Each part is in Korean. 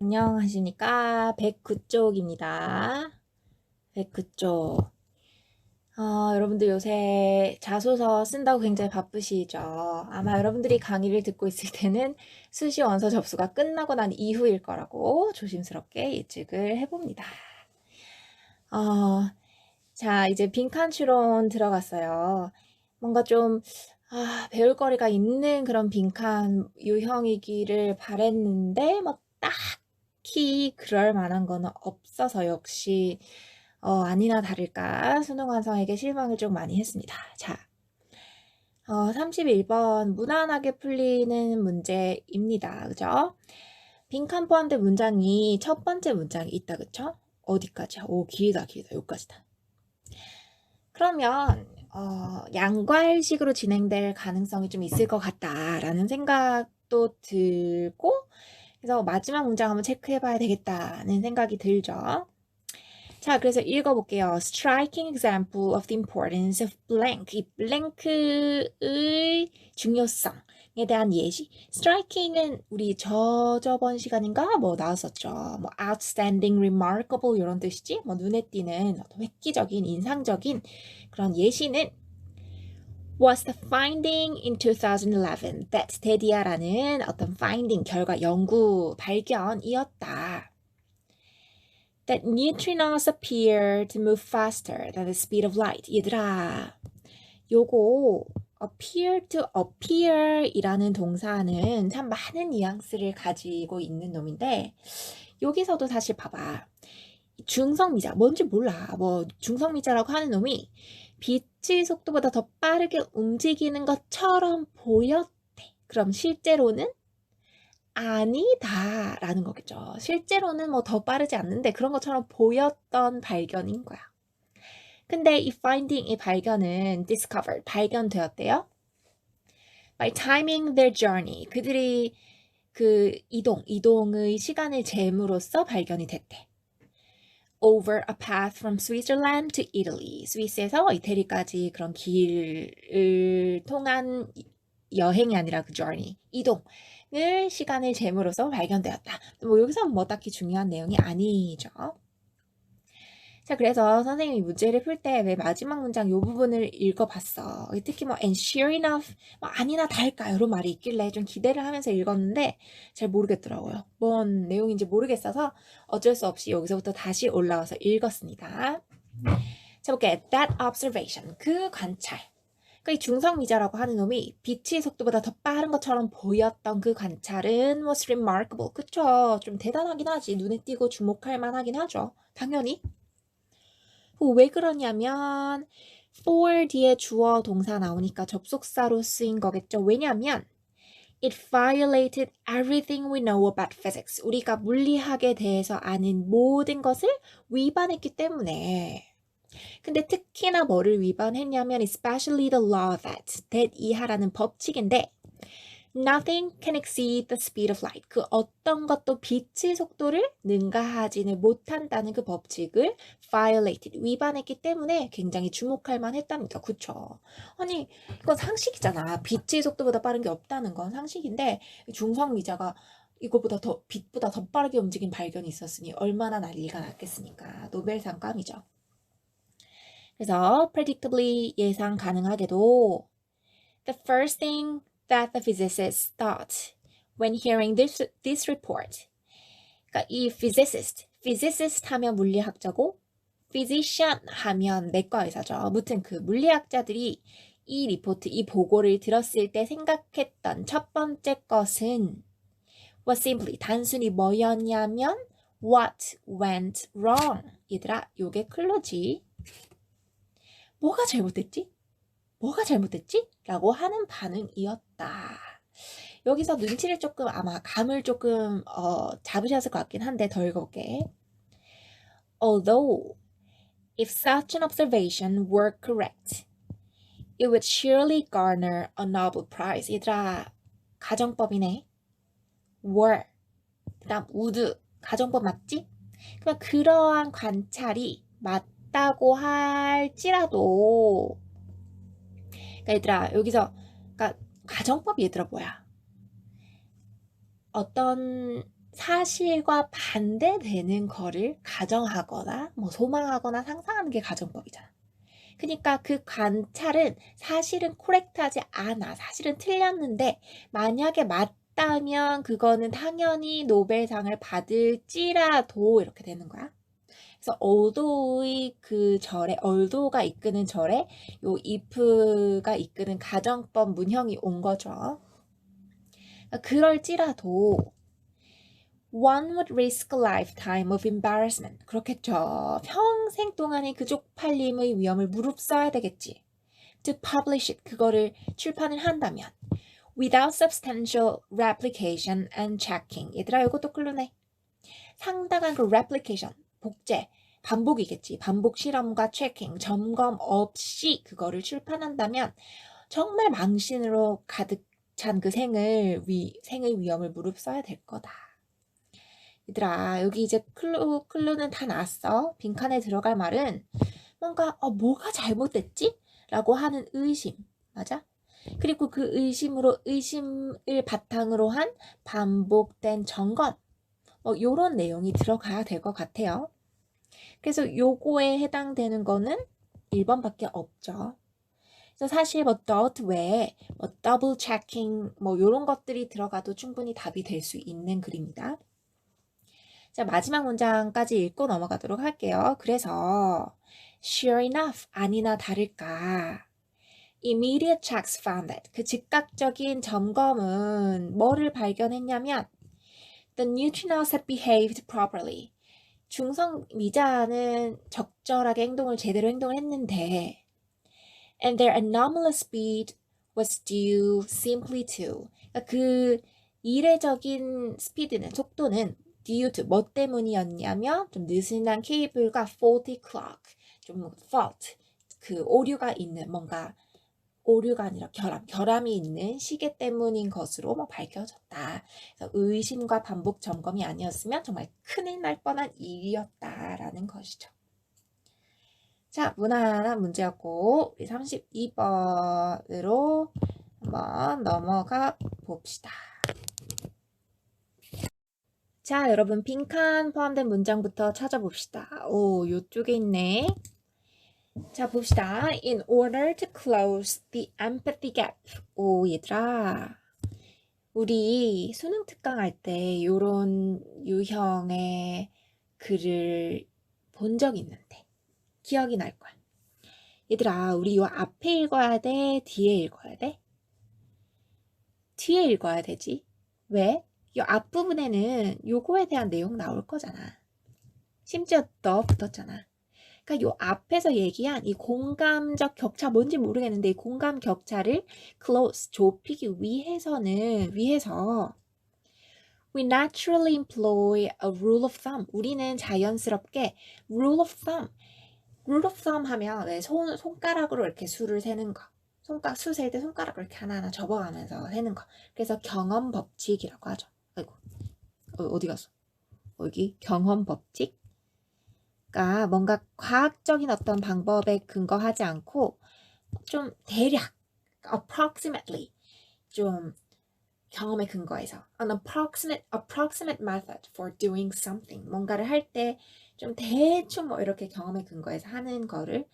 안녕하십니까. 109쪽입니다. 109쪽. 여러분들 요새 자소서 쓴다고 굉장히 바쁘시죠? 아마 여러분들이 강의를 듣고 있을 때는 수시 원서 접수가 끝나고 난 이후일 거라고 조심스럽게 예측을 해봅니다. 자, 이제 빈칸 추론 들어갔어요. 뭔가 좀, 배울 거리가 있는 그런 빈칸 유형이기를 바랬는데, 뭐, 딱히 그럴 만한 거는 없어서 역시, 아니나 다를까, 수능 완성에게 실망을 좀 많이 했습니다. 자, 31번, 무난하게 풀리는 문제입니다. 그죠? 빈칸 포함된 문장이 첫 번째 문장이 있다, 그쵸? 어디까지야? 오, 길다, 길다. 여기까지다. 그러면 양괄식으로 진행될 가능성이 좀 있을 것 같다라는 생각도 들고, 그래서 마지막 문장 한번 체크해봐야 되겠다는 생각이 들죠. 자, 그래서 읽어볼게요. Striking example of the importance of blank. 이 blank의 중요성에 대한 예시. striking은 우리 저번 시간인가 뭐 나왔었죠. 뭐 outstanding, remarkable 이런 뜻이지. 뭐 눈에 띄는 획기적인, 인상적인 그런 예시는 was the finding in 2011 that 데디아라는 어떤 finding, 결과, 연구, 발견이었다. That neutrinos appear to move faster than the speed of light. 얘들아, 요거 appear to appear 이라는 동사는 참 많은 뉘앙스를 가지고 있는 놈인데, 여기서도 사실 봐봐. 중성미자, 뭔지 몰라. 뭐 중성미자라고 하는 놈이 빛의 속도보다 더 빠르게 움직이는 것처럼 보였대. 그럼 실제로는 아니다라는 거겠죠. 실제로는 뭐 더 빠르지 않는데 그런 것처럼 보였던 발견인 거야. 근데 이 finding, 이 발견은 discovered, 발견되었대요. By timing their journey, 그들이 그 이동의 시간을 잴으로써 발견이 됐대. Over a path from Switzerland to Italy, 스위스에서 이태리까지 그런 길을 통한 여행이 아니라 그 journey, 이동을 시간을 잴으로써 발견되었다. 뭐 여기서 뭐 딱히 중요한 내용이 아니죠. 자, 그래서 선생님이 문제를 풀 때 왜 마지막 문장 요 부분을 읽어봤어. 특히 뭐 and sure enough, 뭐 아니나 다를까 이런 말이 있길래 좀 기대를 하면서 읽었는데 잘 모르겠더라고요. 뭔 내용인지 모르겠어서 어쩔 수 없이 여기서부터 다시 올라와서 읽었습니다. 자, 볼게. That observation, 그 관찰. 그러니까 이 중성미자라고 하는 놈이 빛의 속도보다 더 빠른 것처럼 보였던 그 관찰은 was remarkable. 그쵸? 좀 대단하긴 하지. 눈에 띄고 주목할 만하긴 하죠. 당연히. 왜 그러냐면 for 뒤에 주어 동사 나오니까 접속사로 쓰인 거겠죠. 왜냐면 it violated everything we know about physics. 우리가 물리학에 대해서 아는 모든 것을 위반했기 때문에. 근데 특히나 뭐를 위반했냐면 especially the law that 이하라는 법칙인데 Nothing can exceed the speed of light. 그 어떤 것도 빛의 속도를 능가하지는 못한다는 그 법칙을 violated, 위반했기 때문에 굉장히 주목할 만했답니다. 그쵸? 아니, 이건 상식이잖아. 빛의 속도보다 빠른 게 없다는 건 상식인데 중성미자가 이거보다 더 빛보다 더 빠르게 움직인 발견이 있었으니 얼마나 난리가 났겠습니까? 노벨상감이죠. 그래서 predictably 예상 가능하게도 the first thing that the physicists thought when hearing this report. 그러니까 이 physicist 하면 물리학자고 physician 하면 내과 의사죠. 아무튼 그 물리학자들이 이 리포트, 이 보고를 들었을 때 생각했던 첫 번째 것은 was simply 단순히 뭐였냐면 what went wrong. 얘들아, 요게 클로지. 뭐가 잘못됐지? 뭐가 잘못됐지? 라고 하는 반응이었다. 여기서 눈치를 조금 아마 감을 조금 잡으셨을 것 같긴 한데 더 읽어볼게. Although if such an observation were correct, it would surely garner a Nobel Prize. 얘들아, 가정법이네. were, 그 다음 would, 가정법 맞지? 그러면 그러한 관찰이 맞다고 할지라도 그러니까 얘들아 여기서 그러니까 가정법 얘들아 뭐야? 어떤 사실과 반대되는 거를 가정하거나 뭐 소망하거나 상상하는 게 가정법이잖아. 그러니까 그 관찰은 사실은 코렉트하지 않아. 사실은 틀렸는데 만약에 맞다면 그거는 당연히 노벨상을 받을지라도 이렇게 되는 거야. 그래서 although의 그 절에 although가 이끄는 절에 요 if가 이끄는 가정법 문형이 온 거죠. 그럴지라도 one would risk a lifetime of embarrassment. 그렇겠죠. 평생 동안의 그 쪽팔림의 위험을 무릅써야 되겠지. To publish it. 그거를 출판을 한다면. Without substantial replication and checking. 얘들아 이것도 클루네. 상당한 그 replication, 복제, 반복이겠지. 반복 실험과 체킹, 점검 없이 그거를 출판한다면 정말 망신으로 가득 찬 그 생의 위험을 무릅써야 될 거다. 얘들아 여기 이제 클루는 다 나왔어. 빈칸에 들어갈 말은 뭔가 뭐가 잘못됐지? 라고 하는 의심. 맞아? 그리고 그 의심을 바탕으로 한 반복된 점검. 요런 내용이 들어가야 될 것 같아요. 그래서 요거에 해당되는 거는 1번밖에 없죠. 그래서 사실 뭐 dot 외에 뭐 double checking 뭐 요런 것들이 들어가도 충분히 답이 될 수 있는 글입니다. 자, 마지막 문장까지 읽고 넘어가도록 할게요. 그래서 sure enough, 아니나 다를까. Immediate checks found that. 그 즉각적인 점검은 뭐를 발견했냐면 the neutrinos had behaved properly. 중성 미자는 적절하게 제대로 행동을 했는데 and their anomalous speed was due simply to. 그러니까 그 이례적인 속도는 due to 뭐 때문이었냐면 좀 느슨한 케이블과 faulty clock, 좀 fault, 그 오류가 있는 뭔가 오류가 아니라 결함이 있는 시계 때문인 것으로 밝혀졌다. 그래서 의심과 반복 점검이 아니었으면 정말 큰일 날 뻔한 일이었다라는 것이죠. 자, 무난한 문제였고 우리 32번으로 한번 넘어가 봅시다. 자, 여러분 빈칸 포함된 문장부터 찾아봅시다. 오, 요쪽에 있네. 자, 봅시다. In order to close the empathy gap. 오, 얘들아. 우리 수능 특강 할 때 요런 유형의 글을 본 적 있는데 기억이 날 거야. 얘들아, 우리 요 앞에 읽어야 돼? 뒤에 읽어야 돼? 뒤에 읽어야 되지. 왜? 요 앞부분에는 요거에 대한 내용 나올 거잖아. 심지어 더 붙었잖아. 그러니까 요 앞에서 얘기한 이 공감적 격차 뭔지 모르겠는데 이 공감 격차를 close 좁히기 위해서 we naturally employ a rule of thumb. 우리는 자연스럽게 rule of thumb 하면 왜 손가락으로 이렇게 수를 세는 거. 수 셀 때 손가락을 이렇게 하나하나 접어가면서 세는 거. 그래서 경험 법칙이라고 하죠. 아이고, 어디 갔어? 여기 경험 법칙. 그러니까 뭔가 과학적인 어떤 방법에 근거하지 않고 좀 대략, approximately 좀 경험에 근거해서 an approximate method for doing something 뭔가를 할 때 좀 대충 이렇게 경험에 근거해서 하는 거를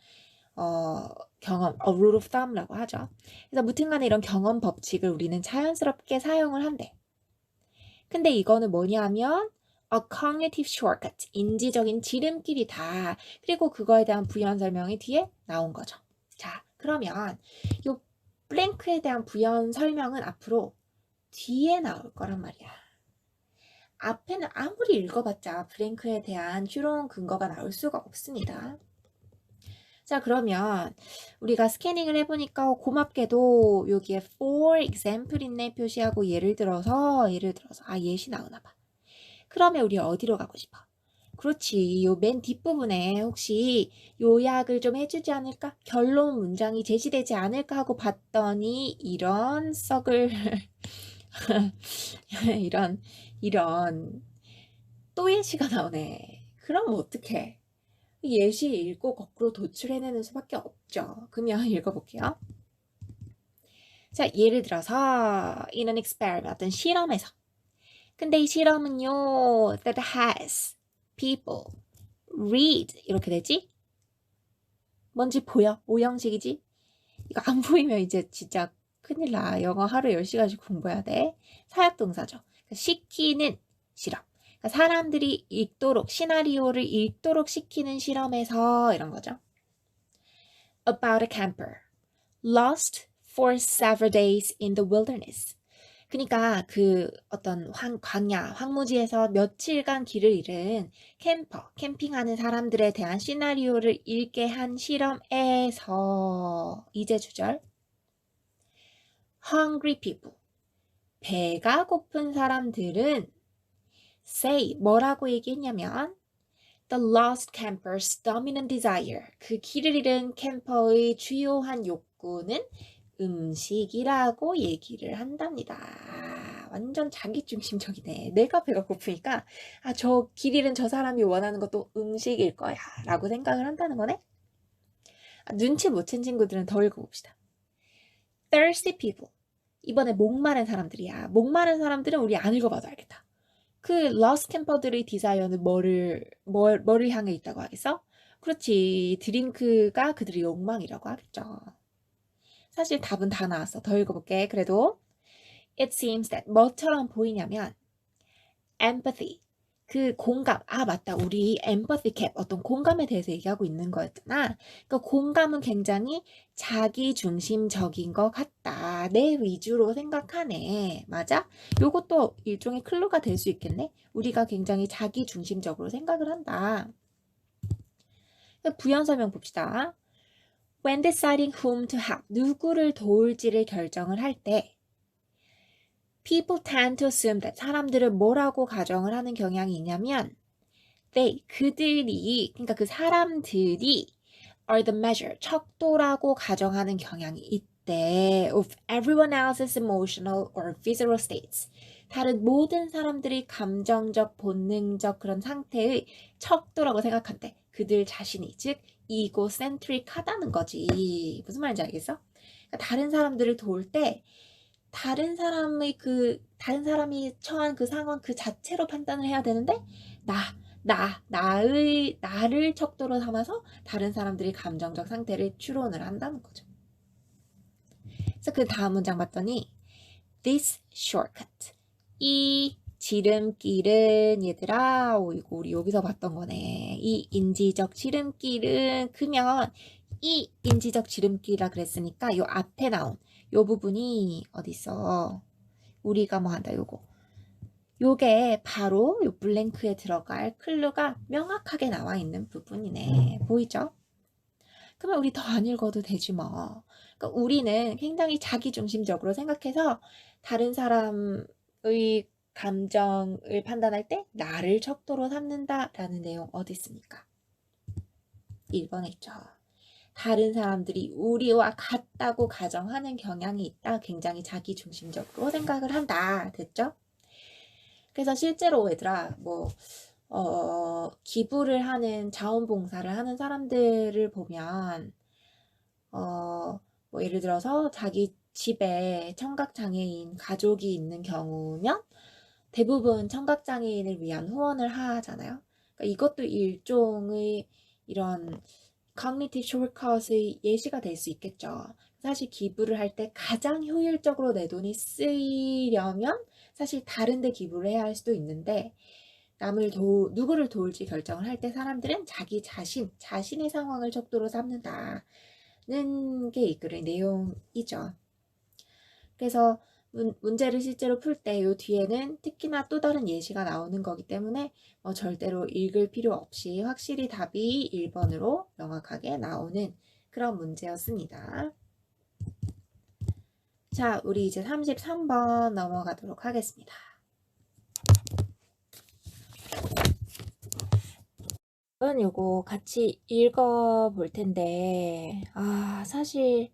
a rule of thumb라고 하죠. 그래서 무튼간에 이런 경험 법칙을 우리는 자연스럽게 사용을 한대. 근데 이거는 뭐냐면 a cognitive shortcut, 인지적인 지름길이다. 그리고 그거에 대한 부연 설명이 뒤에 나온 거죠. 자, 그러면 이 블랭크에 대한 부연 설명은 앞으로 뒤에 나올 거란 말이야. 앞에는 아무리 읽어봤자 블랭크에 대한 추론 근거가 나올 수가 없습니다. 자, 그러면 우리가 스캐닝을 해보니까 고맙게도 여기에 for example 있네 표시하고 예를 들어서 예시 나오나 봐. 그러면 우리 어디로 가고 싶어? 그렇지. 요 맨 뒷부분에 혹시 요약을 좀 해주지 않을까? 결론 문장이 제시되지 않을까 하고 봤더니 이런 썩을 이런 또 예시가 나오네. 그럼 어떡해? 예시 읽고 거꾸로 도출해내는 수밖에 없죠. 그러면 읽어볼게요. 자, 예를 들어서 in an experiment, 어떤 실험에서 근데 이 실험은요, that has people read 이렇게 되지? 뭔지 보여? 오형식이지? 이거 안 보이면 이제 진짜 큰일 나. 영어 하루 10시간씩 공부해야 돼. 사역동사죠. 그러니까 시키는 실험. 그러니까 사람들이 읽도록, 시나리오를 읽도록 시키는 실험에서 이런 거죠. About a camper lost for several days in the wilderness. 그러니까 그 어떤 광야, 황무지에서 며칠간 길을 잃은 캠퍼, 캠핑하는 사람들에 대한 시나리오를 읽게 한 실험에서 이제 주절. Hungry people. 배가 고픈 사람들은 say 뭐라고 얘기했냐면 The lost camper's dominant desire. 그 길을 잃은 캠퍼의 주요한 욕구는 음식이라고 얘기를 한답니다. 완전 자기중심적이네. 내가 배가 고프니까 저 길 잃은 저 사람이 원하는 것도 음식일 거야 라고 생각을 한다는 거네. 눈치 못 챈 친구들은 더 읽어봅시다. Thirsty people. 이번에 목마른 사람들이야. 목마른 사람들은 우리 안 읽어봐도 알겠다. 그 lost 캠퍼들의 디자이어는 뭐를 향해 있다고 하겠어? 그렇지. 드링크가 그들의 욕망이라고 하겠죠. 사실 답은 다 나왔어. 더 읽어볼게. 그래도 It seems that 뭐처럼 보이냐면 empathy, 그 공감. 맞다. 우리 empathy cap, 어떤 공감에 대해서 얘기하고 있는 거였잖아. 그러니까 공감은 굉장히 자기중심적인 것 같다. 내 위주로 생각하네. 맞아? 요것도 일종의 클루가 될 수 있겠네. 우리가 굉장히 자기중심적으로 생각을 한다. 부연 설명 봅시다. When deciding whom to help, 누구를 도울지를 결정을 할 때 people tend to assume that 사람들은 뭐라고 가정을 하는 경향이 있냐면 그들이, 그러니까 그 사람들이 are the measure, 척도라고 가정하는 경향이 있대. of everyone else's emotional or physical states. 다른 모든 사람들이 감정적, 본능적 그런 상태의 척도라고 생각한대. 그들 자신이, 즉 egocentric하다는 거지. 무슨 말인지 알겠어? 그러니까 다른 사람들을 도울 때 다른 사람이 처한 그 상황 그 자체로 판단을 해야 되는데 나를 척도로 삼아서 다른 사람들이 감정적 상태를 추론을 한다는 거죠. 그래서 그 다음 문장 봤더니 this shortcut, 이 지름길은 얘들아, 이거 우리 여기서 봤던 거네. 이 인지적 지름길은 그러면 이 인지적 지름길이라 그랬으니까 요 앞에 나온 요 부분이 어디 있어? 우리가 뭐 한다 요거. 요게 바로 요 블랭크에 들어갈 클루가 명확하게 나와 있는 부분이네. 보이죠? 그러면 우리 더 안 읽어도 되지 뭐. 그러니까 우리는 굉장히 자기중심적으로 생각해서 다른 사람의 감정을 판단할 때 나를 척도로 삼는다라는 내용 어디 있습니까? 1번에 있죠. 다른 사람들이 우리와 같다고 가정하는 경향이 있다. 굉장히 자기중심적으로 생각을 한다. 됐죠? 그래서 실제로 얘들아 기부를 하는 자원봉사를 하는 사람들을 보면 예를 들어서 자기 집에 청각장애인 가족이 있는 경우면 대부분 청각장애인을 위한 후원을 하잖아요. 그러니까 이것도 일종의 이런 cognitive shortcut의 예시가 될 수 있겠죠. 사실 기부를 할 때 가장 효율적으로 내 돈이 쓰이려면 사실 다른 데 기부를 해야 할 수도 있는데 누구를 도울지 결정을 할 때 사람들은 자기 자신의 상황을 척도로 삼는다는 게 이끌의 내용이죠. 그래서 문제를 실제로 풀 때 요 뒤에는 특히나 또 다른 예시가 나오는 거기 때문에 절대로 읽을 필요 없이 확실히 답이 1번으로 명확하게 나오는 그런 문제였습니다. 자, 우리 이제 33번 넘어가도록 하겠습니다. 요거 같이 읽어볼 텐데 사실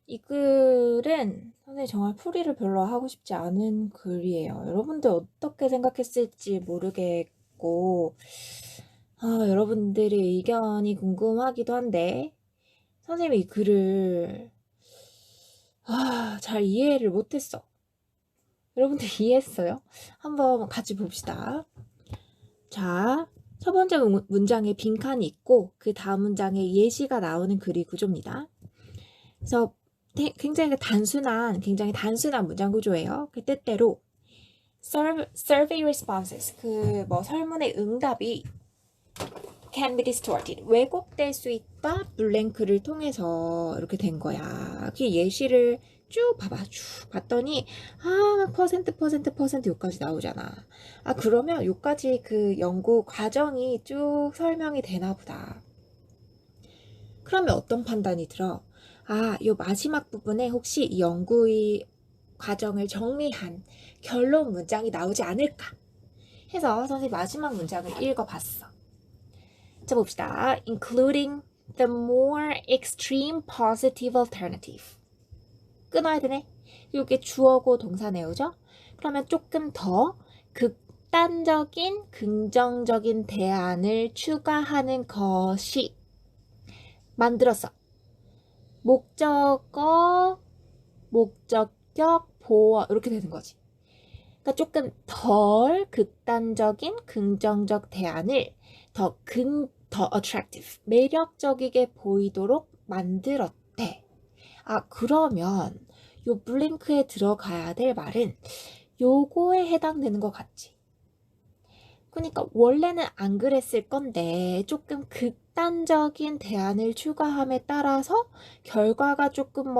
이 글은 선생님 정말 풀이를 별로 하고 싶지 않은 글이에요. 여러분들 어떻게 생각했을지 모르겠고 여러분들의 의견이 궁금하기도 한데 선생님이 이 글을 잘 이해를 못했어. 여러분들 이해했어요? 한번 같이 봅시다. 자, 첫 번째 문장에 빈칸이 있고 그 다음 문장에 예시가 나오는 글이 구조입니다. 그래서 굉장히 단순한 문장 구조예요. 그 뜻대로 survey responses, 그 설문의 응답이 can be distorted, 왜곡될 수 있다. 블랭크를 통해서 이렇게 된 거야. 그 예시를 쭉 봐봐. 쭉 봤더니 퍼센트 요까지 나오잖아. 그러면 요까지 그 연구 과정이 쭉 설명이 되나 보다. 그러면 어떤 판단이 들어? 요 마지막 부분에 혹시 이 연구의 과정을 정리한 결론 문장이 나오지 않을까 해서 선생님 마지막 문장을 읽어봤어. 자, 봅시다. Including the more extreme positive alternative. 끊어야 되네. 이게 주어고 동사 내우죠? 그러면 조금 더 극단적인 긍정적인 대안을 추가하는 것이 만들었어. 목적어, 목적격, 보어 이렇게 되는 거지. 그러니까 조금 덜 극단적인 긍정적 대안을 더 attractive, 매력적이게 보이도록 만들었대. 그러면 요 블링크에 들어가야 될 말은 요거에 해당되는 것 같지. 그러니까 원래는 안 그랬을 건데 조금 극단적인 대안을 추가함에 따라서 결과가 조금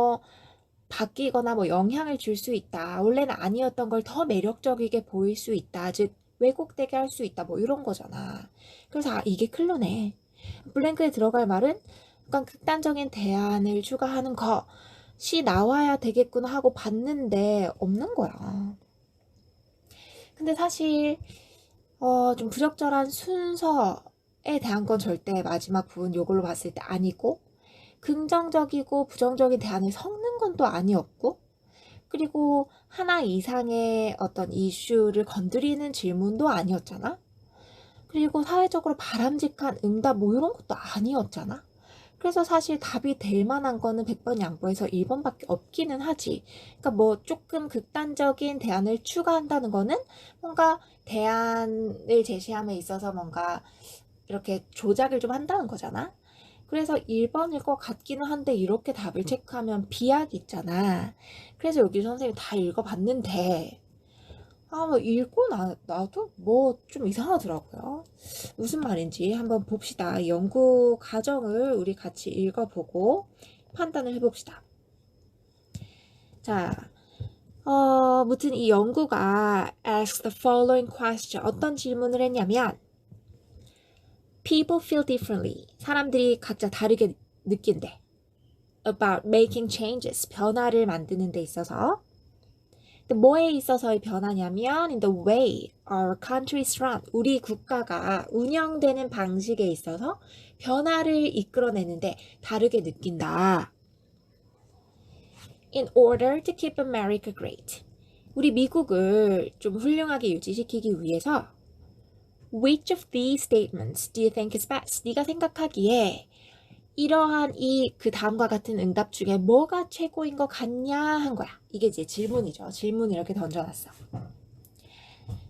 바뀌거나 영향을 줄 수 있다. 원래는 아니었던 걸 더 매력적이게 보일 수 있다. 즉 왜곡되게 할 수 있다. 이런 거잖아. 그래서 이게 클로네. 블랭크에 들어갈 말은 약간 극단적인 대안을 추가하는 것이 나와야 되겠구나 하고 봤는데 없는 거야. 근데 사실 좀 부적절한 순서에 대한 건 절대 마지막 부분 요걸로 봤을 때 아니고, 긍정적이고 부정적인 대안을 섞는 건 또 아니었고, 그리고 하나 이상의 어떤 이슈를 건드리는 질문도 아니었잖아. 그리고 사회적으로 바람직한 응답 이런 것도 아니었잖아. 그래서 사실 답이 될 만한 거는 100번 양보해서 1번밖에 없기는 하지. 그러니까 조금 극단적인 대안을 추가한다는 거는 뭔가 대안을 제시함에 있어서 뭔가 이렇게 조작을 좀 한다는 거잖아. 그래서 1번일 것 같기는 한데 이렇게 답을 체크하면 비약이 있잖아. 그래서 여기 선생님이 다 읽어봤는데 읽고 나도 좀 이상하더라고요. 무슨 말인지 한번 봅시다. 연구 과정을 우리 같이 읽어보고 판단을 해봅시다. 자, 무튼 이 연구가 ask the following question. 어떤 질문을 했냐면 People feel differently. 사람들이 각자 다르게 느낀대. About making changes. 변화를 만드는 데 있어서. 근데 뭐에 있어서의 변화냐면 in the way our country is run. 우리 국가가 운영되는 방식에 있어서 변화를 이끌어내는데 다르게 느낀다. In order to keep America great. 우리 미국을 좀 훌륭하게 유지시키기 위해서 Which of these statements do you think is best? 네가 생각하기에 이러한 그 다음과 같은 응답 중에 뭐가 최고인 것 같냐 한 거야. 이게 이제 질문이죠. 질문을 이렇게 던져놨어.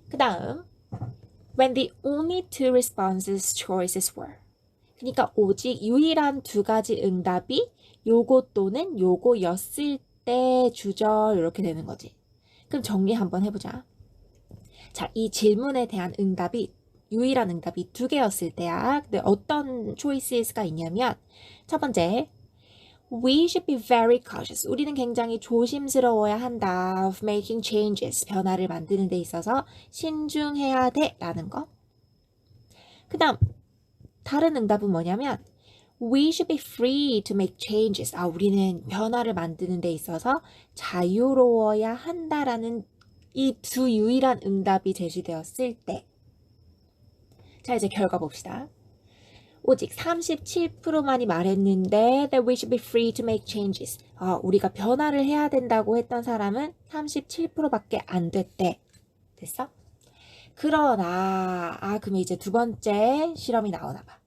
그 다음 When the only two responses choices were. 그러니까 오직 유일한 두 가지 응답이 요거 또는 요거였을 때 주절 이렇게 되는 거지. 그럼 정리 한번 해보자. 자, 이 질문에 대한 유일한 응답이 두 개였을 때야. 근데 어떤 choices가 있냐면 첫 번째, we should be very cautious. 우리는 굉장히 조심스러워야 한다. of making changes. 변화를 만드는 데 있어서 신중해야 돼. 라는 거. 그 다음, 다른 응답은 뭐냐면 we should be free to make changes. 우리는 변화를 만드는 데 있어서 자유로워야 한다라는 이 두 유일한 응답이 제시되었을 때. 자, 이제 결과 봅시다. 오직 37%만이 말했는데 that we should be free to make changes. 우리가 변화를 해야 된다고 했던 사람은 37%밖에 안 됐대. 됐어? 그러나 그럼 이제 두 번째 실험이 나오나 봐.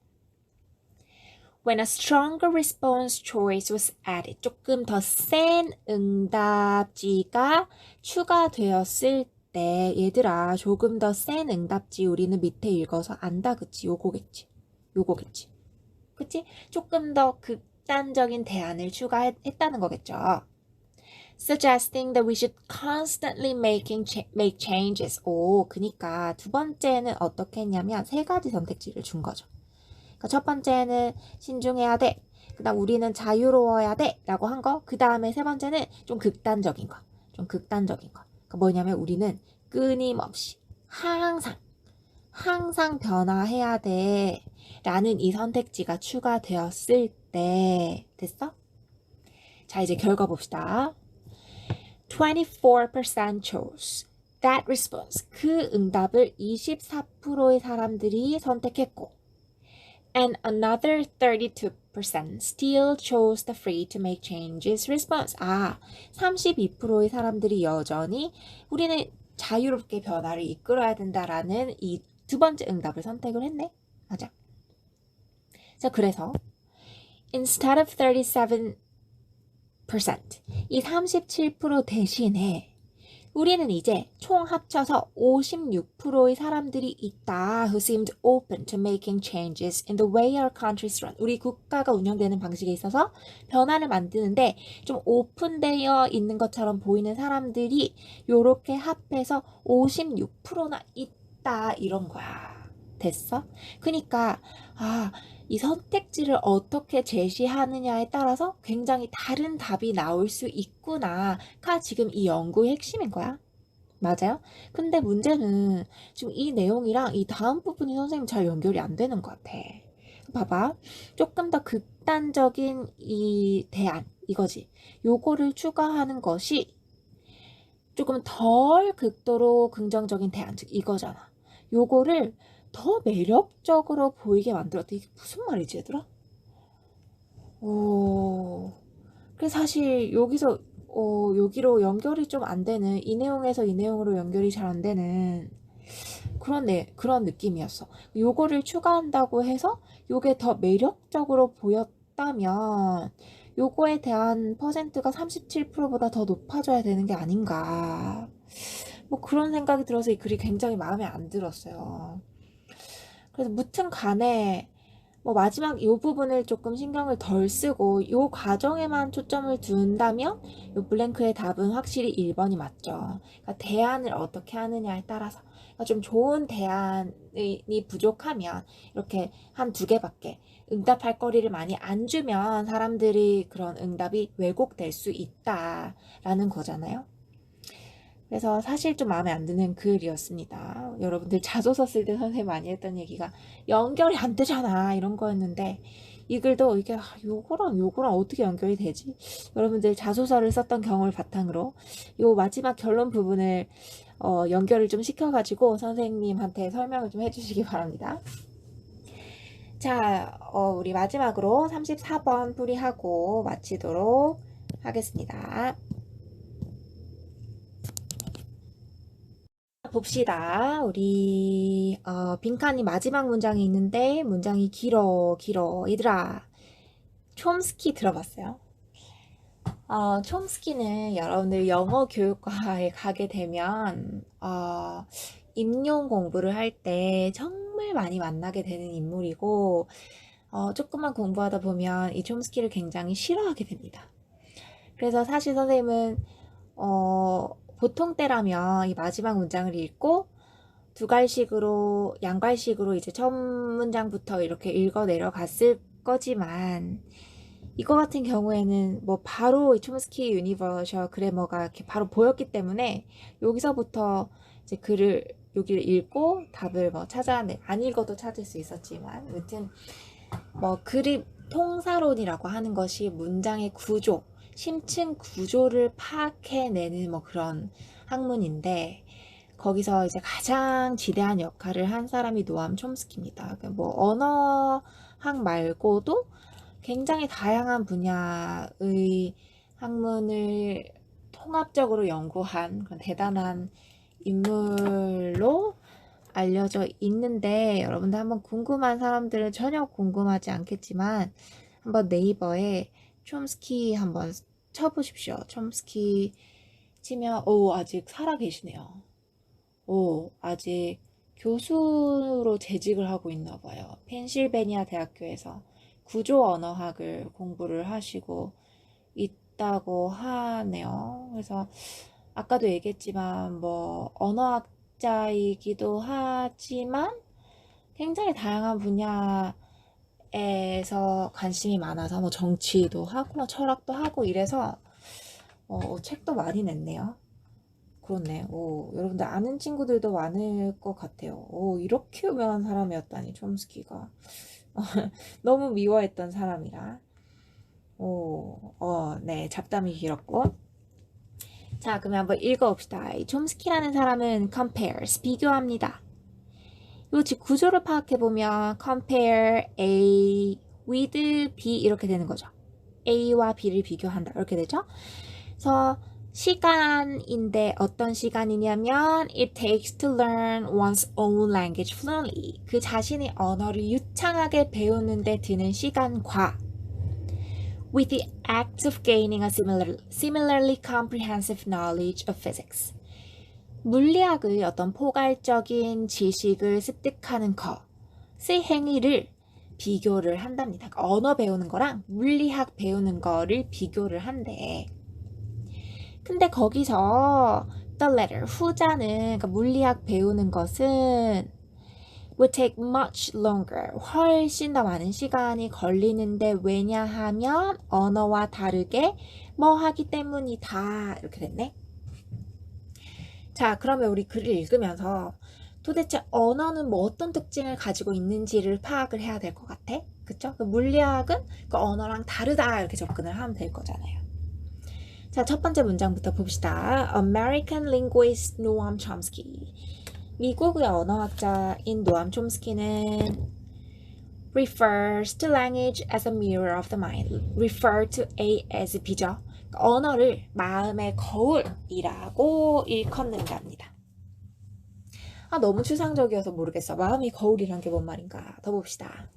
When a stronger response choice was added. 조금 더 센 응답지가 추가되었을 때 얘들아 조금 더 센 응답지 우리는 밑에 읽어서 안다 그치? 요거겠지. 그치? 조금 더 극단적인 대안을 추가했다는 거겠죠. Suggesting that we should constantly make changes. 오, 그니까 두 번째는 어떻게 했냐면 세 가지 선택지를 준 거죠. 그러니까 첫 번째는 신중해야 돼. 그 다음 우리는 자유로워야 돼. 라고 한 거. 그 다음에 세 번째는 좀 극단적인 거. 그러니까 뭐냐면 우리는 끊임없이 항상 변화해야 돼. 라는 이 선택지가 추가되었을 때 됐어? 자, 이제 결과 봅시다. 24% chose that response. 그 응답을 24%의 사람들이 선택했고 and another 32% still chose the free to make changes response. 32%의 사람들이 여전히 우리는 자유롭게 변화를 이끌어야 된다라는 이 두 번째 응답을 선택을 했네. 맞아. 자, 그래서 instead of 37%, 이 37% 대신에 우리는 이제 총 합쳐서 56%의 사람들이 있다. Who seemed open to making changes in the way our countries run. 우리 국가가 운영되는 방식에 있어서 변화를 만드는데 좀 오픈되어 있는 것처럼 보이는 사람들이 요렇게 합해서 56%나 있다. 이런 거야. 됐어? 그러니까 이 선택지를 어떻게 제시하느냐에 따라서 굉장히 다른 답이 나올 수 있구나가 지금 이 연구의 핵심인 거야. 맞아요? 근데 문제는 지금 이 내용이랑 이 다음 부분이 선생님 잘 연결이 안 되는 것 같아. 봐봐. 조금 더 극단적인 이 대안, 이거지. 요거를 추가하는 것이 조금 덜 극도로 긍정적인 대안, 즉 이거잖아. 요거를 더 매력적으로 보이게 만들었다. 이게 무슨 말이지, 얘들아? 그래서 사실 여기서 여기로 연결이 좀 안 되는, 이 내용에서 이 내용으로 연결이 잘 안 되는 그런 느낌이었어. 요거를 추가한다고 해서 요게 더 매력적으로 보였다면 요거에 대한 퍼센트가 37%보다 더 높아져야 되는 게 아닌가. 뭐 그런 생각이 들어서 이 글이 굉장히 마음에 안 들었어요. 그래서 무튼 간에 뭐 마지막 이 부분을 조금 신경을 덜 쓰고 이 과정에만 초점을 둔다면 이 블랭크의 답은 확실히 1번이 맞죠. 그러니까 대안을 어떻게 하느냐에 따라서 그러니까 좀 좋은 대안이 부족하면 이렇게 한 두 개밖에 응답할 거리를 많이 안 주면 사람들이 그런 응답이 왜곡될 수 있다라는 거잖아요. 그래서 사실 좀 마음에 안 드는 글이었습니다. 여러분들 자소서 쓸 때 선생님 많이 했던 얘기가 연결이 안 되잖아 이런 거였는데 이 글도 이게 요거랑 어떻게 연결이 되지? 여러분들 자소서를 썼던 경험을 바탕으로 요 마지막 결론 부분을 연결을 좀 시켜가지고 선생님한테 설명을 좀 해주시기 바랍니다. 자, 우리 마지막으로 34번 풀이하고 마치도록 하겠습니다. 봅시다. 우리 빈칸이 마지막 문장이 있는데 문장이 길어. 얘들아, 촘스키 들어봤어요? 촘스키는 여러분들 영어 교육과에 가게 되면 임용 공부를 할 때 정말 많이 만나게 되는 인물이고 조금만 공부하다 보면 이 촘스키를 굉장히 싫어하게 됩니다. 그래서 사실 선생님은 보통 때라면 이 마지막 문장을 읽고 양갈식으로 이제 첫 문장부터 이렇게 읽어 내려갔을 거지만 이거 같은 경우에는 뭐 바로 이 촘스키 유니버셜 그래머가 이렇게 바로 보였기 때문에 여기서부터 이제 여기를 읽고 답을 뭐 안 읽어도 찾을 수 있었지만 아무튼 뭐 그립 통사론이라고 하는 것이 문장의 구조, 심층 구조를 파악해내는 뭐 그런 학문인데 거기서 이제 가장 지대한 역할을 한 사람이 노암 촘스키입니다. 뭐 언어학 말고도 굉장히 다양한 분야의 학문을 통합적으로 연구한 그런 대단한 인물로 알려져 있는데 여러분들 한번 궁금한 사람들은 전혀 궁금하지 않겠지만 한번 네이버에 촘스키 한번 쳐보십시오. 촘스키 치면 아직 살아 계시네요. 아직 교수로 재직을 하고 있나 봐요. 펜실베니아 대학교에서 구조 언어학을 공부를 하시고 있다고 하네요. 그래서 아까도 얘기했지만 뭐 언어학자이기도 하지만 굉장히 다양한 분야에서 관심이 많아서 뭐 정치도 하고 뭐 철학도 하고 이래서 책도 많이 냈네요. 그렇네. 여러분들 아는 친구들도 많을 것 같아요. 이렇게 유명한 사람이었다니, 촘스키가. 너무 미워했던 사람이라. 네, 잡담이 길었고. 자, 그러면 한번 읽어봅시다. 이 촘스키라는 사람은 compares, 비교합니다. 요 즉 구조를 파악해보면 compare A with B 이렇게 되는 거죠. A와 B를 비교한다. 이렇게 되죠. 그래서 시간인데 어떤 시간이냐면 it takes to learn one's own language fluently. 그 자신의 언어를 유창하게 배우는데 드는 시간과 with the act of gaining a similarly comprehensive knowledge of physics. 물리학의 어떤 포괄적인 지식을 습득하는 것의 행위를 비교를 한답니다. 그러니까 언어 배우는 거랑 물리학 배우는 거를 비교를 한대. 근데 거기서 the latter, 후자는 그러니까 물리학 배우는 것은 will take much longer, 훨씬 더 많은 시간이 걸리는데 왜냐하면 언어와 다르게 뭐 하기 때문이다. 이렇게 됐네. 자, 그러면 우리 글을 읽으면서 도대체 언어는 뭐 어떤 특징을 가지고 있는지를 파악을 해야 될 것 같아. 그쵸? 그 물리학은 그 언어랑 다르다 이렇게 접근을 하면 될 거잖아요. 자, 첫 번째 문장부터 봅시다. American linguist 노암 촘스키. 미국의 언어학자인 노암 촘스키는 refers to language as a mirror of the mind. refer to A as B죠. 언어를 마음의 거울이라고 일컫는답니다. 너무 추상적이어서 모르겠어. 마음이 거울이란 게 뭔 말인가. 더 봅시다.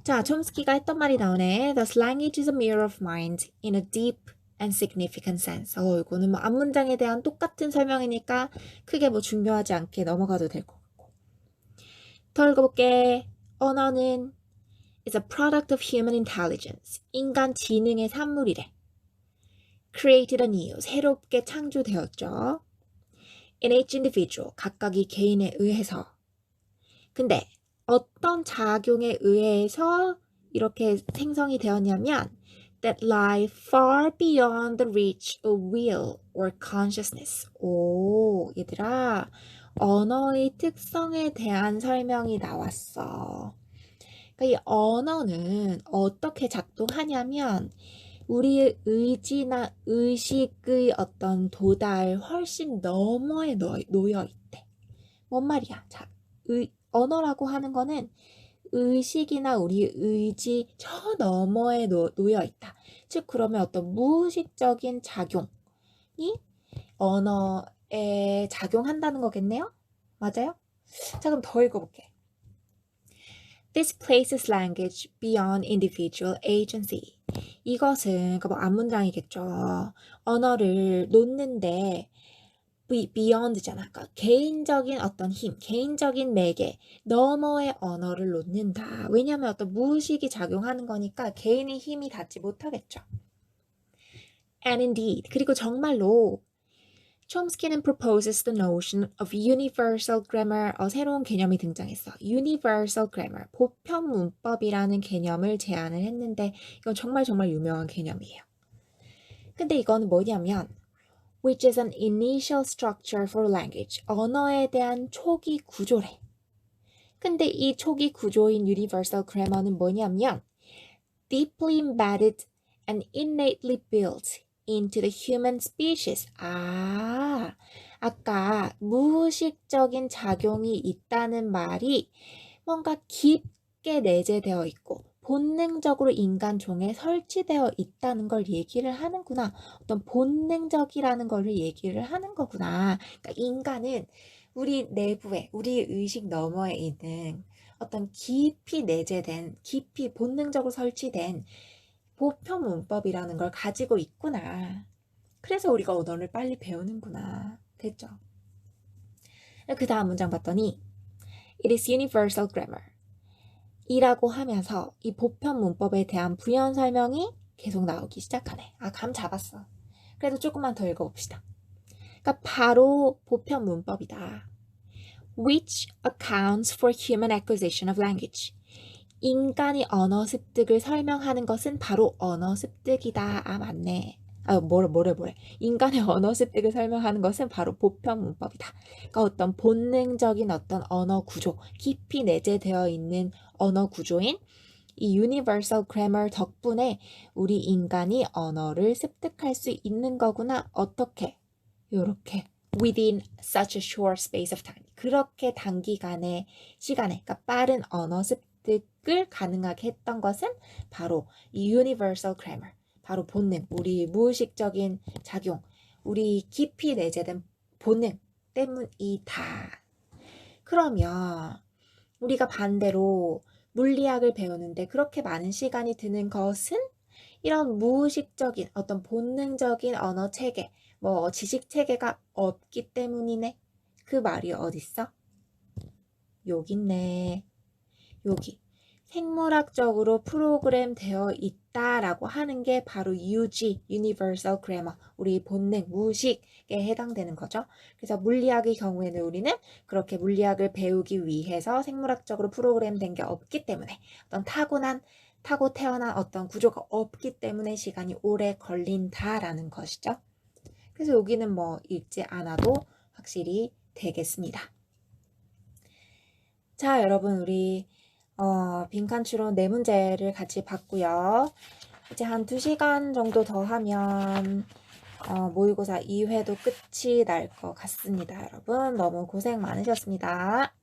자, 촘스키가 했던 말이 나오네. Thus language is a mirror of mind in a deep and significant sense. 이거는 뭐 앞문장에 대한 똑같은 설명이니까 크게 뭐 중요하지 않게 넘어가도 될 것 같고. 더 읽어볼게. 언어는 is a product of human intelligence. 인간 지능의 산물이래. created anew. 새롭게 창조되었죠. in each individual. 각각의 개인에 의해서. 근데 어떤 작용에 의해서 이렇게 생성이 되었냐면 that lie far beyond the reach of will or consciousness. 얘들아, 언어의 특성에 대한 설명이 나왔어. 그러니까 이 언어는 어떻게 작동하냐면 우리의 의지나 의식의 어떤 도달 훨씬 너머에 놓여 있대. 뭔 말이야? 자, 언어라고 하는 거는 의식이나 우리 의지 저 너머에 놓여 있다. 즉 그러면 어떤 무의식적인 작용이 언어에 작용한다는 거겠네요? 맞아요? 자, 그럼 더 읽어볼게. This places language beyond individual agency. 이것은 뭐 앞문장이겠죠. 언어를 놓는데 beyond잖아. 그러니까 개인적인 어떤 힘, 개인적인 매개, 너머의 언어를 놓는다. 왜냐하면 어떤 무의식이 작용하는 거니까 개인의 힘이 닿지 못하겠죠. And indeed, 그리고 정말로 촘스키는 proposes the notion of universal grammar. 새로운 개념이 등장했어. universal grammar, 보편 문법이라는 개념을 제안을 했는데 이건 정말 유명한 개념이에요. 근데 이거는 뭐냐면 which is an initial structure for language. 언어에 대한 초기 구조래. 근데 이 초기 구조인 universal grammar는 뭐냐면 deeply embedded and innately built into the human species. 아까 무의식적인 작용이 있다는 말이 뭔가 깊게 내재되어 있고 본능적으로 인간 종에 설치되어 있다는 걸 얘기를 하는구나. 어떤 본능적이라는 걸 얘기를 하는 거구나. 그러니까 인간은 우리 내부에, 우리 의식 너머에 있는 어떤 깊이 내재된, 깊이 본능적으로 설치된 보편 문법이라는 걸 가지고 있구나. 그래서 우리가 언어를 빨리 배우는구나. 됐죠? 그 다음 문장 봤더니 It is universal grammar 이라고 하면서 이 보편 문법에 대한 부연 설명이 계속 나오기 시작하네. 감 잡았어. 그래도 조금만 더 읽어봅시다. 그러니까 바로 보편 문법이다. Which accounts for human acquisition of language. 인간이 언어 습득을 설명하는 것은 바로 언어 습득이다. 맞네. 뭐래. 인간의 언어 습득을 설명하는 것은 바로 보편 문법이다. 그러니까 어떤 본능적인 어떤 언어 구조, 깊이 내재되어 있는 언어 구조인 이 universal grammar 덕분에 우리 인간이 언어를 습득할 수 있는 거구나. 어떻게? 요렇게. within such a short space of time. 그렇게 단기간의 시간에, 그러니까 빠른 언어 습득을 가능하게 했던 것은 바로 이 universal grammar, 바로 본능, 우리 무의식적인 작용, 우리 깊이 내재된 본능 때문이다. 그러면 우리가 반대로 물리학을 배우는데 그렇게 많은 시간이 드는 것은 이런 무의식적인 어떤 본능적인 언어 체계, 지식 체계가 없기 때문이네. 그 말이 어딨어? 여기 있네. 여기. 생물학적으로 프로그램 되어 있다라고 하는 게 바로 UG, Universal Grammar, 우리 본능, 무의식에 해당되는 거죠. 그래서 물리학의 경우에는 우리는 그렇게 물리학을 배우기 위해서 생물학적으로 프로그램 된 게 없기 때문에 어떤 타고 태어난 어떤 구조가 없기 때문에 시간이 오래 걸린다라는 것이죠. 그래서 여기는 읽지 않아도 확실히 되겠습니다. 자, 여러분 우리 빈칸 추론 4문제를 같이 봤고요. 이제 한 2시간 정도 더 하면 모의고사 2회도 끝이 날 것 같습니다. 여러분 너무 고생 많으셨습니다.